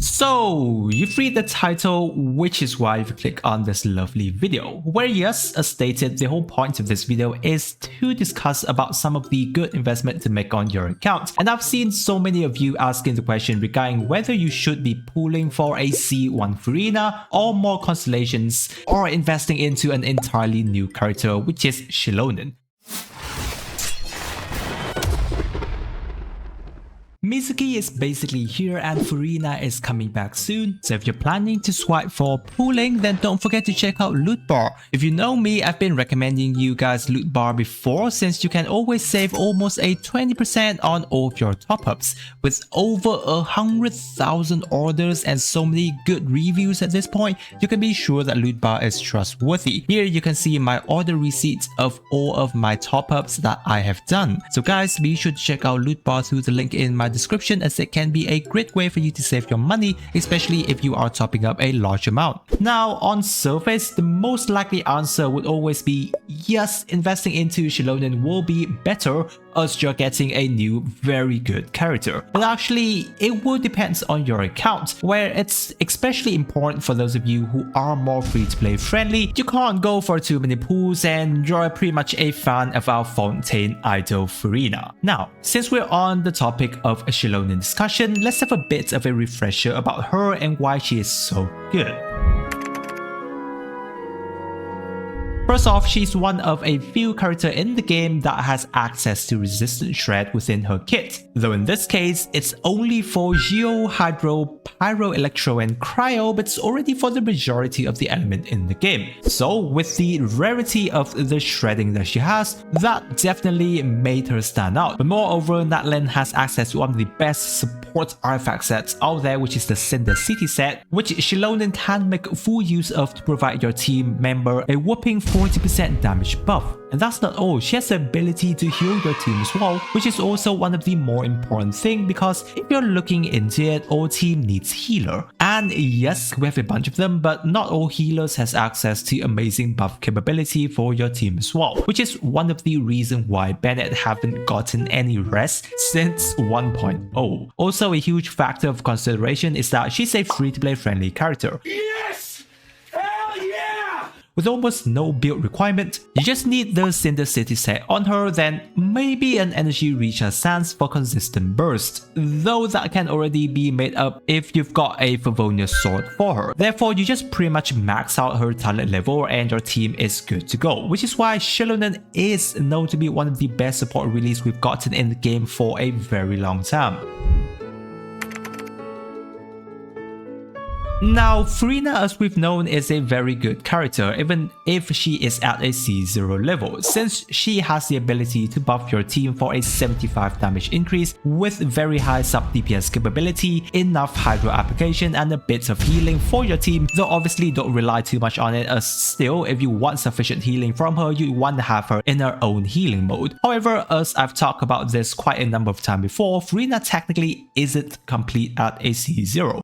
So, you've read the title, which is why you've clicked on this lovely video, where yes, as stated, the whole point of this video is to discuss about some of the good investment to make on your account. And I've seen so many of you asking the question regarding whether you should be pooling for a C1 Furina or more constellations, or investing into an entirely new character, which is Xilonen. Mizuki is basically here and Furina is coming back soon, so if you're planning to swipe for pooling, then don't forget to check out Loot Bar. If you know me, I've been recommending you guys Loot Bar before, since you can always save almost a 20% on all of your top-ups. With over 100,000 orders and so many good reviews at this point, you can be sure that Loot Bar is trustworthy. Here you can see my order receipts of all of my top-ups that I have done. So guys, be sure to check out Loot Bar through the link in my description, as it can be a great way for you to save your money, especially if you are topping up a large amount. Now, on surface, the most likely answer would always be yes, investing into Xilonen will be better as you're getting a new very good character. But actually, it will depend on your account, where it's especially important for those of you who are more free-to-play friendly. You can't go for too many pools and you're pretty much a fan of our Fontaine idol Furina. Now, since we're on the topic of a Xilonen discussion, let's have a bit of a refresher about her and why she is so good. First off, she's one of a few characters in the game that has access to resistant shred within her kit, though in this case, it's only for Geo, Hydro, Pyro, Electro and Cryo, but it's already for the majority of the element in the game. So with the rarity of the shredding that she has, that definitely made her stand out. But moreover, Natlan has access to one of the best support artifact sets out there, which is the Cinder City set, which Xilonen can make full use of to provide your team member a whopping 40% damage buff. And that's not all, she has the ability to heal your team as well, which is also one of the more important things, because if you're looking into it, all team needs healer. And yes, we have a bunch of them, but not all healers has access to amazing buff capability for your team as well, which is one of the reasons why Bennett haven't gotten any rest since 1.0. Also, a huge factor of consideration is that she's a free-to-play friendly character. Yes! Hell yeah! With almost no build requirement, you just need the Cinder City set on her, then maybe an energy recharge stance for consistent burst, though that can already be made up if you've got a Favonius sword for her. Therefore, you just pretty much max out her talent level and your team is good to go, which is why Xilonen is known to be one of the best support release we've gotten in the game for a very long time. Now, Furina, as we've known, is a very good character, even if she is at a C0 level, since she has the ability to buff your team for a 75 damage increase with very high sub DPS capability, enough hydro application and a bit of healing for your team, though obviously don't rely too much on it, as still if you want sufficient healing from her, you want to have her in her own healing mode. However, as I've talked about this quite a number of times before, Furina technically isn't complete at a C0.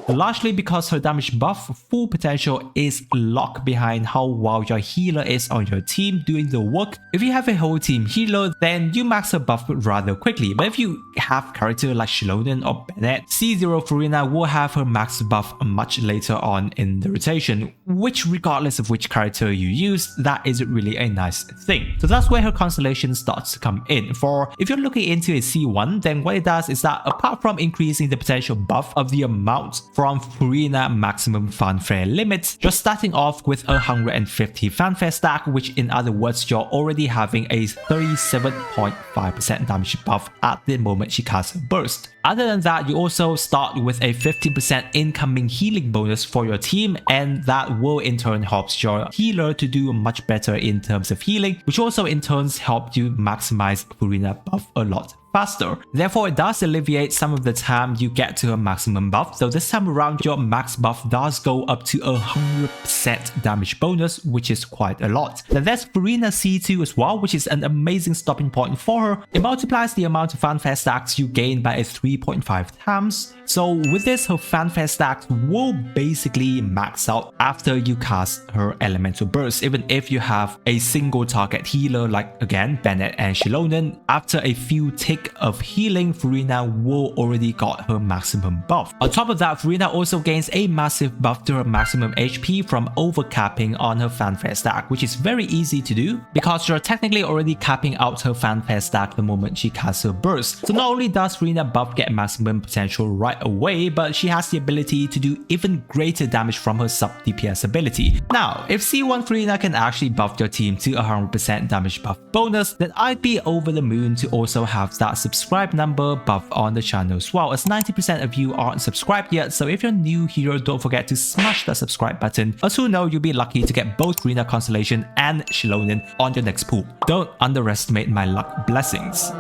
Largely because her damage buff full potential is locked behind how well your healer is on your team doing the work. If you have a whole team healer, then you max her buff rather quickly, but if you have character like Xilonen or Bennett, C0 Furina will have her max buff much later on in the rotation, which regardless of which character you use, that is really a nice thing. So that's where her Constellation starts to come in. For if you're looking into a C1, then what it does is that apart from increasing the potential buff of the amount from Furina maximum fanfare limits, you're starting off with 150 fanfare stack, which in other words, you're already having a 37.5% damage buff at the moment she casts her burst. Other than that, you also start with a 15% incoming healing bonus for your team, and that will in turn helps your healer to do much better in terms of healing, which also in turn helps you maximize Furina buff a lot faster. Therefore, it does alleviate some of the time you get to her maximum buff, though this time around your max buff does go up to 100% damage bonus, which is quite a lot. Then there's Furina C2 as well, which is an amazing stopping point for her. It multiplies the amount of fanfare stacks you gain by a 3.5 times. So with this, her fanfare stacks will basically max out after you cast her elemental burst. Even if you have a single target healer like again Bennett and Xilonen, after a few tick of healing, Furina will already got her maximum buff. On top of that, Furina also gains a massive buff to her maximum HP from overcapping on her fanfare stack, which is very easy to do because you're technically already capping out her fanfare stack the moment she casts her burst. So not only does Furina buff get maximum potential right away, but she has the ability to do even greater damage from her sub DPS ability. Now, if C1 Furina can actually buff your team to 100% damage buff bonus, then I'd be over the moon to also have that subscribe number buff on the channel as well, as 90% of you aren't subscribed yet. So if you're new here, don't forget to smash that subscribe button, as who know you'll be lucky to get both Furina Constellation and Xilonen on your next pool. Don't underestimate my luck blessings.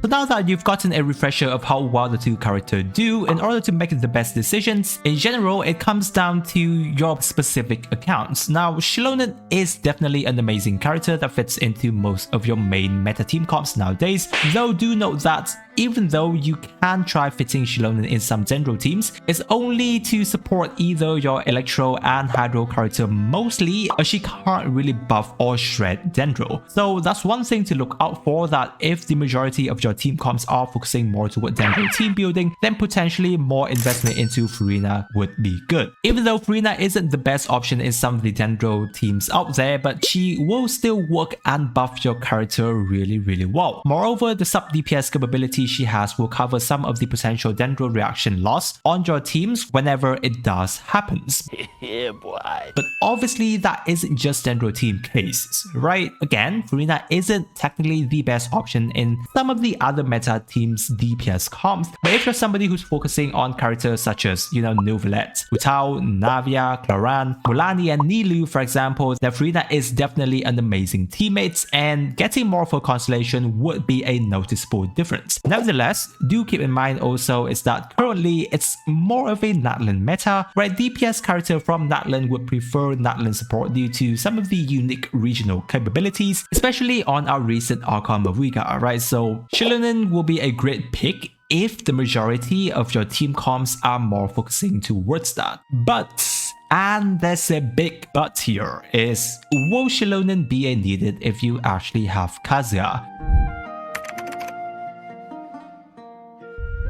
So now that you've gotten a refresher of how well the two characters do, in order to make the best decisions, in general it comes down to your specific accounts. Now Xilonen is definitely an amazing character that fits into most of your main meta team comps nowadays, though do note that even though you can try fitting Xilonen in some Dendro teams, it's only to support either your Electro and Hydro character mostly, as she can't really buff or shred Dendro. So that's one thing to look out for, that if the majority of your team comps are focusing more toward Dendro team building, then potentially more investment into Furina would be good. Even though Furina isn't the best option in some of the Dendro teams out there, but she will still work and buff your character really well. Moreover, the sub DPS capability she has will cover some of the potential Dendro reaction loss on your teams whenever it does happens. Yeah, boy. But obviously that isn't just Dendro team cases, right? Again, Furina isn't technically the best option in some of the other meta teams DPS comps, but if you're somebody who's focusing on characters such as, Novelet, Utao, Navia, Claran, Mulani and Nilu for example, then Furina is definitely an amazing teammate, and getting more for Constellation would be a noticeable difference. Nevertheless, do keep in mind also is that currently it's more of a Natlan meta, where DPS character from Natlan would prefer Natlan support due to some of the unique regional capabilities, especially on our recent Archon Mavuiga, right? So Xilonen will be a great pick if the majority of your team comps are more focusing towards that. But, and there's a big but here, is will Xilonen be a needed if you actually have Kazuha?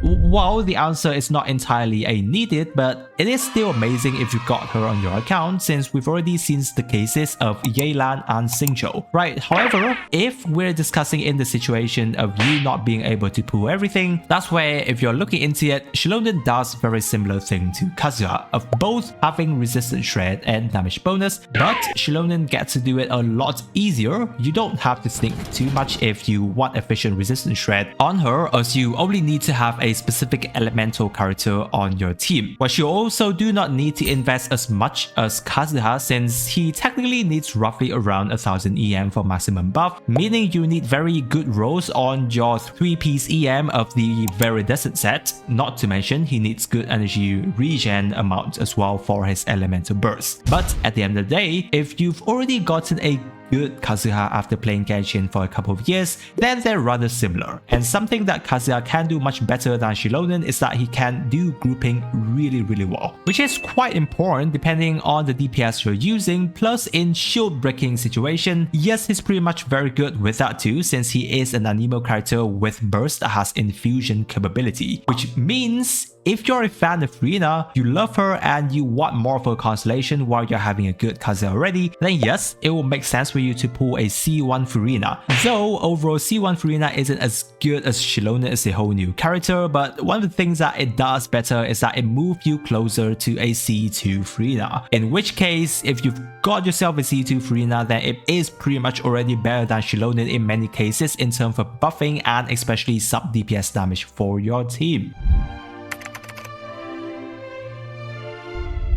Well, the answer is not entirely a needed, but it is still amazing if you got her on your account, since we've already seen the cases of Yelan and Xingqiu, right? However, if we're discussing in the situation of you not being able to pull everything, that's where if you're looking into it, Xilonen does very similar thing to Kazuha, of both having resistant shred and damage bonus, but Xilonen gets to do it a lot easier. You don't have to think too much if you want efficient resistant shred on her, as you only need to have a specific elemental character on your team. But you also do not need to invest as much as Kazuha, since he technically needs roughly around 1000 EM for maximum buff, meaning you need very good rolls on your 3-piece EM of the Viridescent set, not to mention he needs good energy regen amount as well for his elemental burst. But at the end of the day, if you've already gotten a good Kazuha after playing Genshin for a couple of years, then they're rather similar. And something that Kazuha can do much better than Xilonen is that he can do grouping really well, which is quite important depending on the DPS you're using. Plus in shield breaking situation, yes, he's pretty much very good with that too, since he is an anemo character with burst that has infusion capability, which means if you're a fan of Furina, you love her and you want more of her Constellation while you're having a good Kazuha already, then yes, it will make sense for you to pull a C1 Furina. Though overall C1 Furina isn't as good as Xilonen as a whole new character, but one of the things that it does better is that it moves you closer to a C2 Furina. In which case, if you've got yourself a C2 Furina, then it is pretty much already better than Xilonen in many cases in terms of buffing and especially sub DPS damage for your team.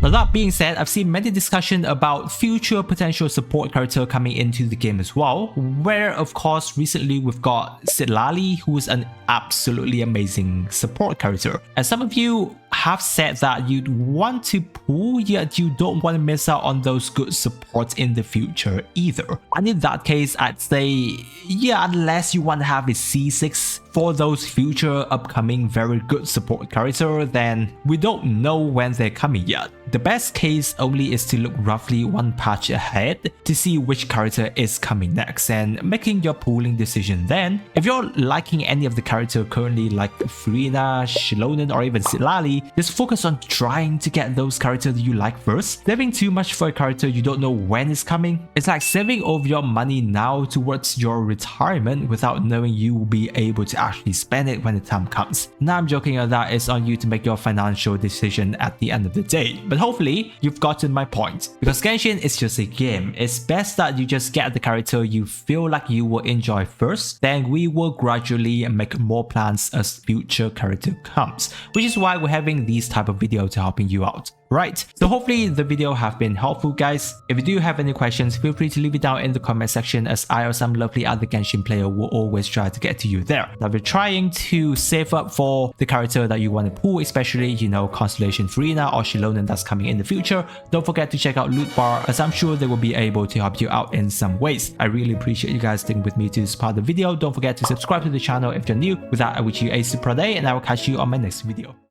Now that being said, I've seen many discussion about future potential support character coming into the game as well, where of course recently we've got Xilonen, who's an absolutely amazing support character. And some of you have said that you'd want to pull, yet you don't want to miss out on those good supports in the future either. And in that case, I'd say, yeah, unless you want to have a C6 for those future upcoming very good support character, then we don't know when they're coming yet. The best case only is to look roughly one patch ahead to see which character is coming next and making your pooling decision then. If you're liking any of the character currently like Furina, Xilonen or even Xilonen, just focus on trying to get those characters you like first. Saving too much for a character you don't know when it's coming, it's like saving all of your money now towards your retirement without knowing you will be able to actually spend it when the time comes. Now I'm joking, that is on you to make your financial decision at the end of the day. But hopefully you've gotten my point. Because Genshin is just a game, it's best that you just get the character you feel like you will enjoy first, then we will gradually make more plans as future character comes, which is why we're having these type of video to helping you out. Right, so hopefully the video have been helpful guys. If you do have any questions, feel free to leave it down in the comment section, as I or some lovely other Genshin player will always try to get to you there. Now we're trying to save up for the character that you want to pull, especially, you know, Constellation Furina or Xilonen that's coming in the future. Don't forget to check out Loot Bar, as I'm sure they will be able to help you out in some ways. I really appreciate you guys sticking with me to this part of the video. Don't forget to subscribe to the channel if you're new. With that, I wish you a super day and I will catch you on my next video.